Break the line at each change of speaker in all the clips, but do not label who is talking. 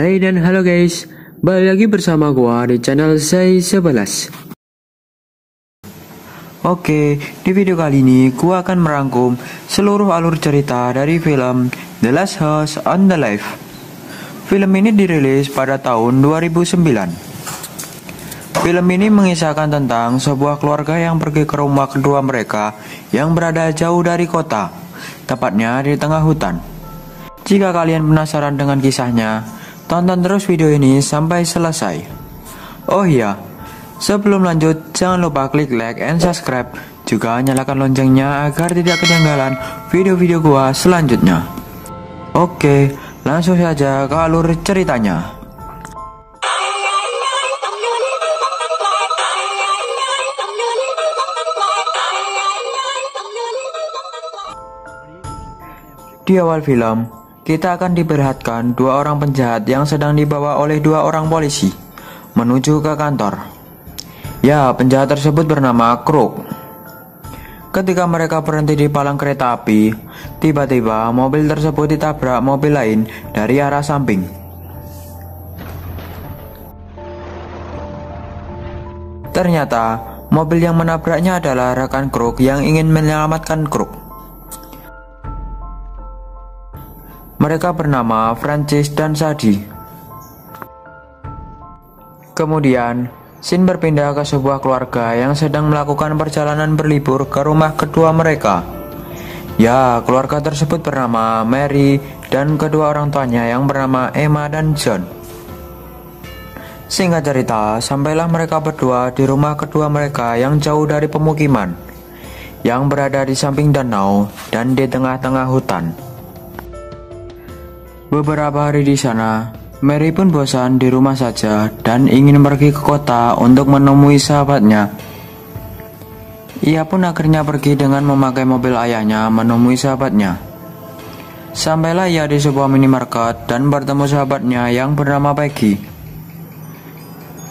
Hai dan halo guys, balik lagi bersama gua di channel Zai11.
Oke, di video kali ini gua akan merangkum seluruh alur cerita dari film The Last House on the Left. Film ini dirilis pada tahun 2009. Film ini mengisahkan tentang sebuah keluarga yang pergi ke rumah kedua mereka yang berada jauh dari kota, tepatnya di tengah hutan. Jika kalian penasaran dengan kisahnya, tonton terus video ini sampai selesai. Oh iya, sebelum lanjut jangan lupa klik like and subscribe, juga nyalakan loncengnya agar tidak ketinggalan video-video gua selanjutnya. Oke, langsung saja ke alur ceritanya. Di awal film, kita akan diperlihatkan dua orang penjahat yang sedang dibawa oleh dua orang polisi menuju ke kantor. Ya, penjahat tersebut bernama Crook. Ketika mereka berhenti di palang kereta api, tiba-tiba mobil tersebut ditabrak mobil lain dari arah samping. Ternyata, mobil yang menabraknya adalah rekan Crook yang ingin menyelamatkan Crook. Mereka bernama Francis dan Sadie. Kemudian, scene berpindah ke sebuah keluarga yang sedang melakukan perjalanan berlibur ke rumah kedua mereka. Ya, keluarga tersebut bernama Mary dan kedua orang tuanya yang bernama Emma dan John. Singkat cerita, sampailah mereka berdua di rumah kedua mereka yang jauh dari pemukiman, yang berada di samping danau dan di tengah-tengah hutan. Beberapa hari di sana, Mary pun bosan di rumah saja dan ingin pergi ke kota untuk menemui sahabatnya. Ia pun akhirnya pergi dengan memakai mobil ayahnya menemui sahabatnya. Sampailah ia di sebuah minimarket dan bertemu sahabatnya yang bernama Peggy.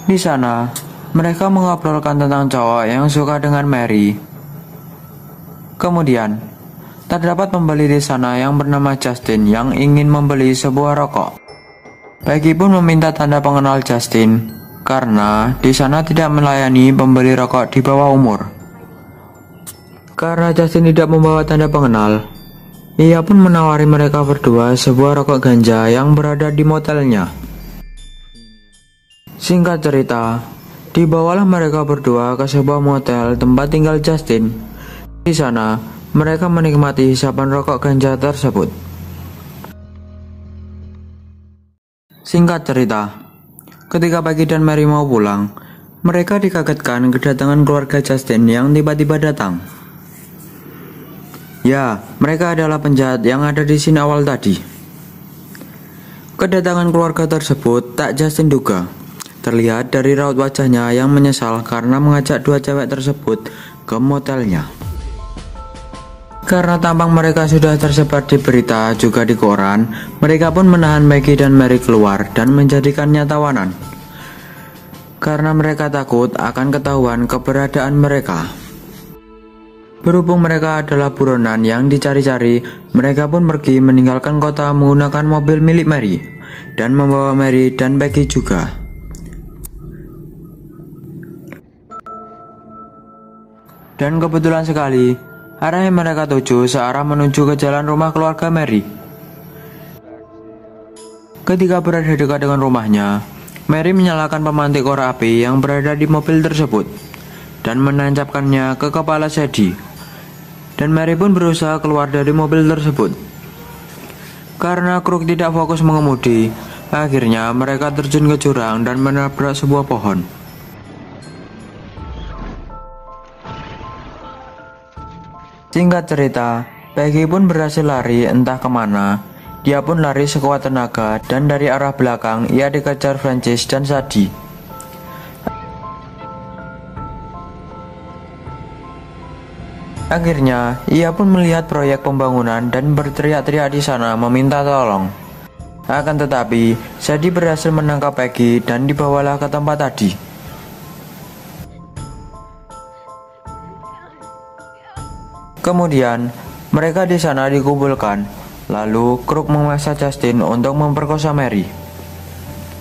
Di sana, mereka mengobrolkan tentang cowok yang suka dengan Mary. Kemudian, terdapat pembeli di sana yang bernama Justin yang ingin membeli sebuah rokok. Peggy pun meminta tanda pengenal Justin karena di sana tidak melayani pembeli rokok di bawah umur. Karena Justin tidak membawa tanda pengenal, ia pun menawari mereka berdua sebuah rokok ganja yang berada di motelnya. Singkat cerita, dibawalah mereka berdua ke sebuah motel tempat tinggal Justin. Di sana, mereka menikmati hisapan rokok ganja tersebut. Singkat cerita, ketika Peggy dan Mary mau pulang, mereka dikagetkan kedatangan keluarga Justin yang tiba-tiba datang. Ya, mereka adalah penjahat yang ada di scene awal tadi. Kedatangan keluarga tersebut tak Justin duga. Terlihat dari raut wajahnya yang menyesal karena mengajak dua cewek tersebut ke motelnya. Karena tampang mereka sudah tersebar di berita juga di koran, mereka pun menahan Peggy dan Mary keluar dan menjadikannya tawanan. Karena mereka takut akan ketahuan keberadaan mereka. Berhubung mereka adalah buronan yang dicari-cari, mereka pun pergi meninggalkan kota menggunakan mobil milik Mary dan membawa Mary dan Peggy juga. Dan kebetulan sekali, arah yang mereka tuju searah menuju ke jalan rumah keluarga Mary. Ketika berada dekat dengan rumahnya, Mary menyalakan pemantik korek api yang berada di mobil tersebut dan menancapkannya ke kepala Sadie. Dan Mary pun berusaha keluar dari mobil tersebut. Karena Crook tidak fokus mengemudi, akhirnya mereka terjun ke jurang dan menabrak sebuah pohon. Singkat cerita, Peggy pun berhasil lari entah kemana. Dia pun lari sekuat tenaga dan dari arah belakang ia dikejar Francis dan Sadie. Akhirnya, ia pun melihat proyek pembangunan dan berteriak-teriak di sana meminta tolong. Akan tetapi, Sadie berhasil menangkap Peggy dan dibawalah ke tempat tadi. Kemudian, mereka di sana dikumpulkan. Lalu, Crook memaksa Justin untuk memperkosa Mary.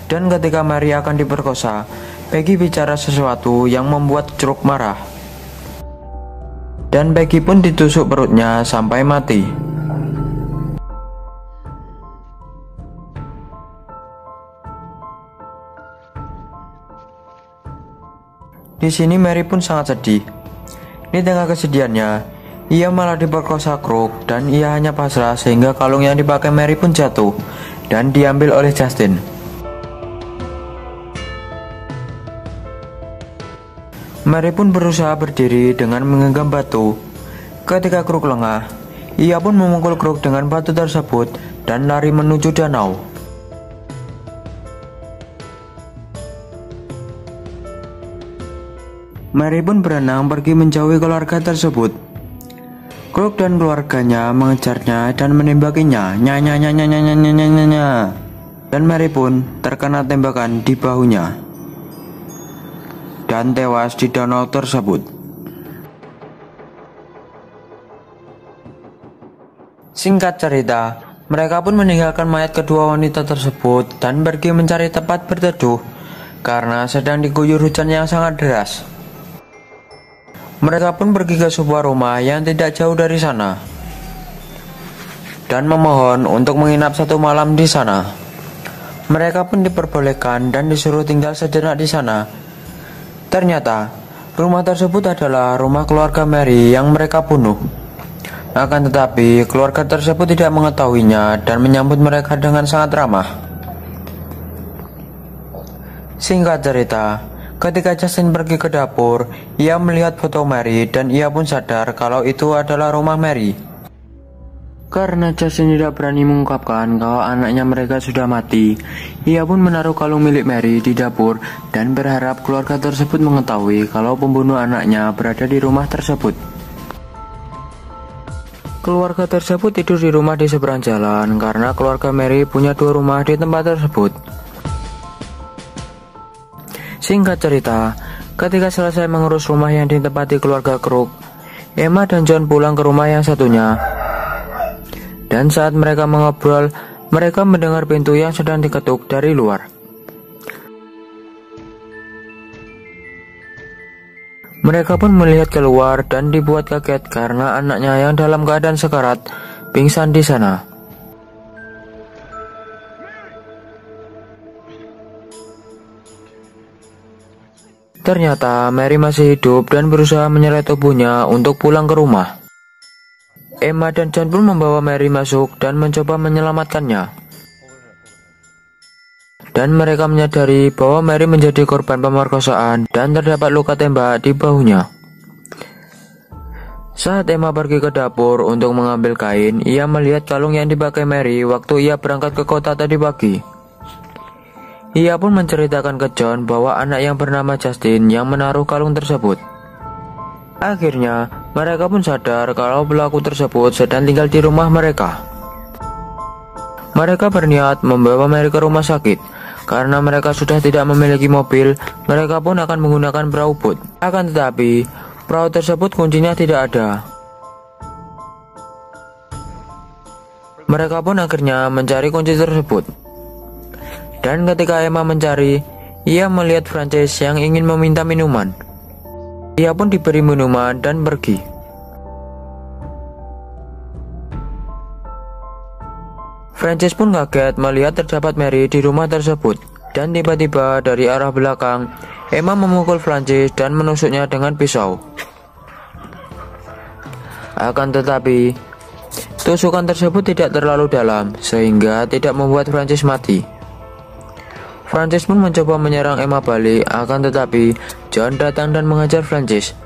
Dan ketika Mary akan diperkosa, Peggy bicara sesuatu yang membuat Krug marah. Dan Peggy pun ditusuk perutnya sampai mati. Di sini Mary pun sangat sedih. Di tengah kesedihannya, ia malah diperkosa Krug dan ia hanya pasrah sehingga kalung yang dipakai Mary pun jatuh dan diambil oleh Justin. Mary pun berusaha berdiri dengan menggenggam batu. Ketika Krug lengah, ia pun memukul Krug dengan batu tersebut dan lari menuju danau. Mary pun berenang pergi menjauhi keluarga tersebut. Krug dan keluarganya mengejarnya dan menembakinya. Dan Mary pun terkena tembakan di bahunya dan tewas di danau tersebut. Singkat cerita, mereka pun meninggalkan mayat kedua wanita tersebut dan pergi mencari tempat berteduh karena sedang diguyur hujan yang sangat deras. Mereka pun pergi ke sebuah rumah yang tidak jauh dari sana dan memohon untuk menginap satu malam di sana. Mereka pun diperbolehkan dan disuruh tinggal sejenak di sana. Ternyata, rumah tersebut adalah rumah keluarga Mary yang mereka bunuh. Akan tetapi, keluarga tersebut tidak mengetahuinya dan menyambut mereka dengan sangat ramah. Singkat cerita, ketika Justin pergi ke dapur, ia melihat foto Mary dan ia pun sadar kalau itu adalah rumah Mary. Karena Justin tidak berani mengungkapkan kalau anaknya mereka sudah mati, ia pun menaruh kalung milik Mary di dapur dan berharap keluarga tersebut mengetahui kalau pembunuh anaknya berada di rumah tersebut. Keluarga tersebut tidur di rumah di seberang jalan karena keluarga Mary punya 2 rumah di tempat tersebut. Singkat cerita, ketika selesai mengurus rumah yang ditempati keluarga Krug, Emma dan John pulang ke rumah yang satunya. Dan saat mereka mengobrol, mereka mendengar pintu yang sedang diketuk dari luar. Mereka pun melihat keluar dan dibuat kaget karena anaknya yang dalam keadaan sekarat pingsan di sana. Ternyata Mary masih hidup dan berusaha menyeret tubuhnya untuk pulang ke rumah. Emma dan John pun membawa Mary masuk dan mencoba menyelamatkannya. Dan mereka menyadari bahwa Mary menjadi korban pemerkosaan dan terdapat luka tembak di bahunya. Saat Emma pergi ke dapur untuk mengambil kain, ia melihat kalung yang dipakai Mary waktu ia berangkat ke kota tadi pagi. Ia pun menceritakan ke John bahwa anak yang bernama Justin yang menaruh kalung tersebut. Akhirnya, mereka pun sadar kalau pelaku tersebut sedang tinggal di rumah mereka. Mereka berniat membawa Mary ke rumah sakit. Karena mereka sudah tidak memiliki mobil, mereka pun akan menggunakan perahu bot. Akan tetapi, perahu tersebut kuncinya tidak ada. Mereka pun akhirnya mencari kunci tersebut. Dan ketika Emma mencari, ia melihat Frances yang ingin meminta minuman. Ia pun diberi minuman dan pergi. Frances pun kaget melihat terdapat Mary di rumah tersebut. Dan tiba-tiba dari arah belakang, Emma memukul Frances dan menusuknya dengan pisau. Akan tetapi, tusukan tersebut tidak terlalu dalam sehingga tidak membuat Frances mati. Frances pun mencoba menyerang Emma balik, akan tetapi John datang dan mengajar Frances.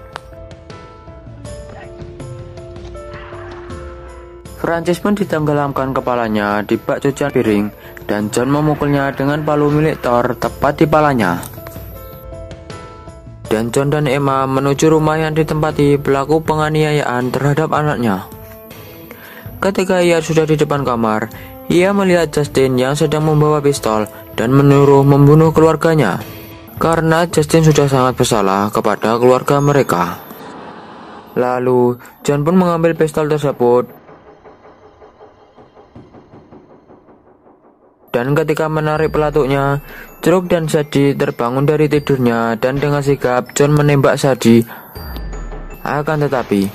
Frances pun ditenggelamkan kepalanya di bak cucian piring dan John memukulnya dengan palu milik Thor tepat di palanya. Dan John dan Emma menuju rumah yang ditempati pelaku penganiayaan terhadap anaknya. Ketika ia sudah di depan kamar, ia melihat Justin yang sedang membawa pistol dan menyuruh membunuh keluarganya. Karena Justin sudah sangat bersalah kepada keluarga mereka. Lalu, John pun mengambil pistol tersebut
dan ketika menarik pelatuknya, Kruk dan Sadie terbangun dari tidurnya dan dengan sigap John menembak Sadie. Akan tetapi,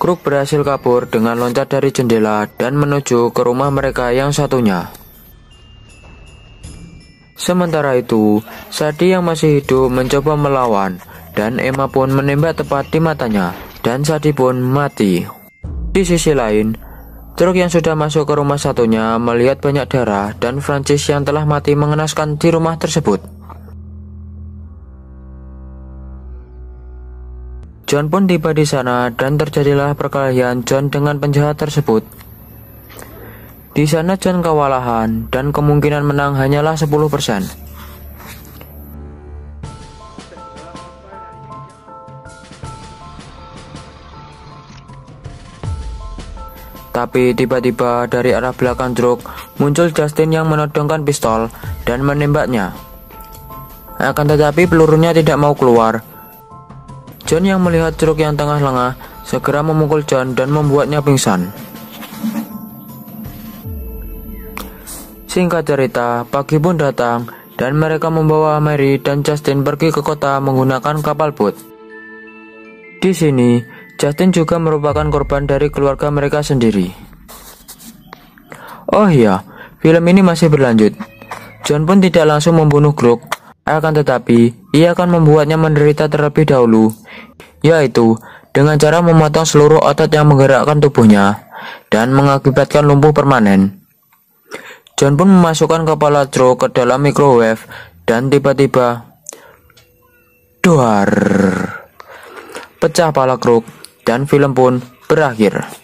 Kruk berhasil kabur dengan loncat dari jendela dan menuju ke rumah mereka yang satunya. Sementara itu, Sadie yang masih hidup mencoba melawan dan Emma pun menembak tepat di matanya dan Sadie pun mati. Di sisi lain, Kruk yang sudah masuk ke rumah satunya melihat banyak darah dan Francis yang telah mati mengenaskan di rumah tersebut. John pun tiba di sana dan terjadilah perkelahian John dengan penjahat tersebut. Di sana John kewalahan dan kemungkinan menang hanyalah 10%. Tapi tiba-tiba dari arah belakang Kruk muncul Justin yang menodongkan pistol dan menembaknya. Akan tetapi pelurunya tidak mau keluar. John yang melihat Kruk yang tengah lengah segera memukul John dan membuatnya pingsan. Singkat cerita, pagi pun datang dan mereka membawa Mary dan Justin pergi ke kota menggunakan kapal boat. Di sini, Justin juga merupakan korban dari keluarga mereka sendiri. Oh iya, film ini masih berlanjut. John pun tidak langsung membunuh Kruk, akan tetapi ia akan membuatnya menderita terlebih dahulu, yaitu dengan cara memotong seluruh otot yang menggerakkan tubuhnya dan mengakibatkan lumpuh permanen. John pun memasukkan kepala Kruk ke dalam microwave dan tiba-tiba duar, pecah kepala Kruk dan film pun berakhir.